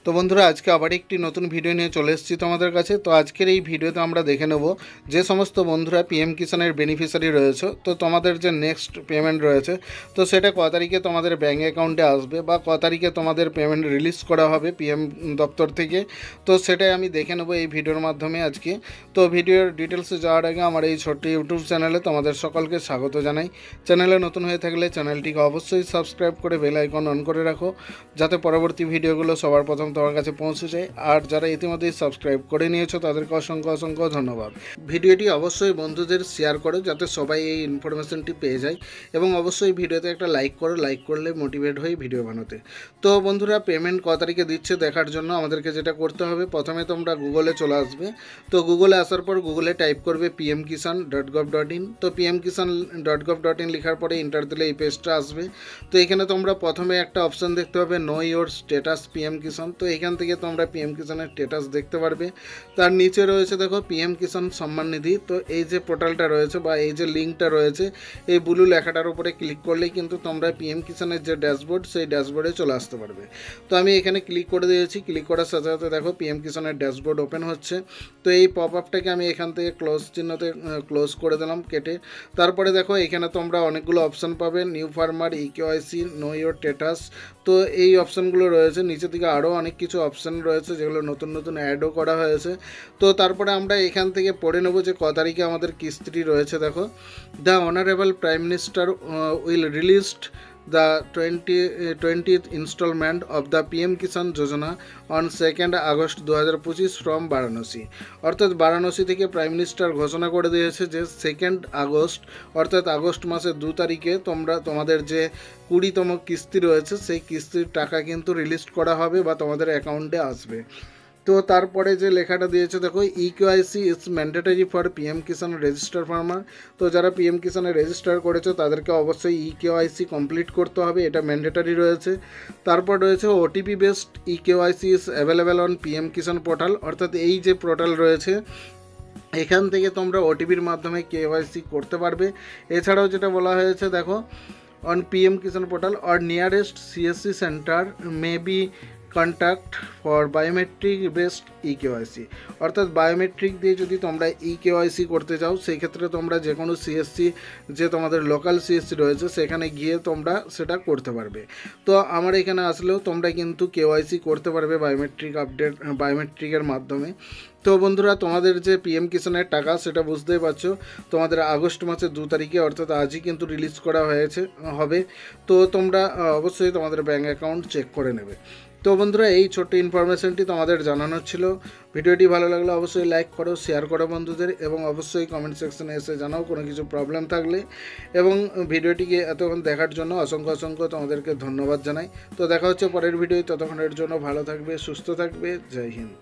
তো বন্ধুরা আজকে আবার একটি নতুন ভিডিও নিয়ে চলে এসেছি তোমাদের কাছে। তো আজকের এই ভিডিওতে আমরা দেখে নেব যে সমস্ত বন্ধুরা পিএম কিষানের বেনিফিশিয়ারি রয়েছে, তো তোমাদের যে নেক্সট পেমেন্ট রয়েছে তো সেটা ক তারিখে তোমাদের ব্যাঙ্ক অ্যাকাউন্টে আসবে বা ক তারিখে তোমাদের পেমেন্ট রিলিজ করা হবে পিএম দপ্তর থেকে। তো সেটাই আমি দেখে নেব এই ভিডিওর মাধ্যমে আজকে। তো ভিডিওর ডিটেলসে যাওয়ার আগে আমার এই ছোট্ট ইউটিউব চ্যানেলে তোমাদের সকলকে স্বাগত জানাই। চ্যানেলে নতুন হয়ে থাকলে চ্যানেলটিকে অবশ্যই সাবস্ক্রাইব করে বেল আইকন অন করে রাখো, যাতে পরবর্তী ভিডিওগুলো সবার প্রথম তোমার কাছে পৌঁছে যায়। আর যারা ইতিমধ্যেই সাবস্ক্রাইব করে নিয়েছো তাদেরকে অসংখ্য অসংখ্য ধন্যবাদ। ভিডিওটি অবশ্যই বন্ধুদের শেয়ার করো যাতে সবাই এই ইনফরমেশনটি পেয়ে যায়, এবং অবশ্যই ভিডিওতে একটা লাইক করো, লাইক করলে মোটিভেট হয়ে ভিডিও বানাতে। তো বন্ধুরা পেমেন্ট ক তারিখে দিচ্ছে দেখার জন্য আমাদেরকে যেটা করতে হবে, প্রথমে তোমরা গুগলে চলে আসবে। তো গুগলে আসার পর গুগলে টাইপ করবে pmkisan.gov.in। তো pmkisan.gov.in লেখার পরে এন্টার দিলে এই পেজটা আসবে। তো এখানে তোমরা প্রথমে একটা অপশান দেখতে পাবে নো ইয়োর স্ট্যাটাস পিএম কিষান। তো এখান থেকে তোমরা পিএম কিষানের স্ট্যাটাস দেখতে পারবে। তার নিচে রয়েছে দেখো পিএম কিষান সম্মান নিধি। তো এই যে পোর্টালটা রয়েছে বা এই যে লিঙ্কটা রয়েছে, এই ব্লু লেখাটার উপরে ক্লিক করলেই কিন্তু তোমরা পিএম কিষানের যে ড্যাশবোর্ড সেই ড্যাশবোর্ডে চলে আসতে পারবে। তো আমি এখানে ক্লিক করে দিয়েছি। ক্লিক করার সাথে সাথে দেখো পিএম কিষানের ড্যাশবোর্ড ওপেন হচ্ছে। তো এই পপ আপটাকে আমি এখান থেকে ক্লোজ চিহ্নতে ক্লোজ করে দিলাম কেটে। তারপরে দেখো এখানে তোমরা অনেকগুলো অপশান পাবে, new farmer, eKYC, know your status. তো এই অপশানগুলো রয়েছে। নিচের দিকে আরও অনেক কিছু অপশান রয়েছে যেগুলো নতুন নতুন অ্যাডও করা হয়েছে। তো তারপরে আমরা এখান থেকে পড়ে নেব যে ক তারিখে আমাদের কিস্তিটি রয়েছে। দেখো the honourable prime minister will released the 20th installment of the PM Kisan Yojana on 2nd August 2025 from Varanasi. অর্থাৎ বারাণসী থেকে প্রাইম মিনিস্টার ঘোষণা করে দিয়েছে যে 2nd আগস্ট অর্থাৎ আগস্ট মাসের 2 তারিখে তোমাদের যে 20তম কিস্তি রয়েছে সেই কিস্তির টাকা কিন্তু রিলিজ করা হবে বা তোমাদের অ্যাকাউন্টে আসবে। তো তারপরে যে লেখাটা দিয়েছে দেখো eKYC is mandatory for PM Kisan register farmer. তো যারা পিএম কিষানে রেজিস্টার করেছো তাদেরকে অবশ্যই ইকেওয়াইসি কমপ্লিট করতে হবে, এটা ম্যান্ডেটরি রয়েছে। তারপর রয়েছে OTP based eKYC is available on PM Kisan portal. অর্থাৎ এই যে পোর্টাল রয়েছে এখান থেকে তোমরা ওটিপির মাধ্যমে কেওয়াইসি করতে পারবে। এছাড়াও যেটা বলা হয়েছে দেখো on PM Kisan portal or nearest CSC centre may be contact for biometric based eKYC. অর্থাৎ বায়োমেট্রিক দিয়ে যদি তোমরা ইকেওয়াইসি করতে চাও সেই ক্ষেত্রে তোমরা যে কোনো সিএসসি যে তোমাদের লোকাল সিএসসি রয়েছে সেখানে গিয়ে তোমরা সেটা করতে পারবে। তো আমার এখানে আসলেও তোমরা কিন্তু কেওয়াইসি করতে পারবে বায়োমেট্রিকের মাধ্যমে। তো বন্ধুরা তোমাদের যে পিএম কিষানের টাকা সেটা বুঝতেই পারছো, তোমাদের আগস্ট মাসের 2 তারিখে অর্থাৎ আজই কিন্তু রিলিজ করা হবে। তো তোমরা অবশ্যই তোমাদের ব্যাঙ্ক অ্যাকাউন্ট চেক করে নেবে। তো বন্ধুরা এই ছোট্ট ইনফরমেশনটি তোমাদের জানানোর ছিল। ভিডিওটি ভালো লাগলে অবশ্যই লাইক করো, শেয়ার করো বন্ধুদের, এবং অবশ্যই কমেন্ট সেকশনে এসে জানাও কোনো কিছু প্রবলেম থাকলে। এবং ভিডিওটিকে এতক্ষণ দেখার জন্য অসংখ্য অসংখ্য তোমাদেরকে ধন্যবাদ জানাই। তো দেখা হচ্ছে পরের ভিডিও, ততক্ষণের জন্য ভালো থাকবে, সুস্থ থাকবে। জয় হিন্দ।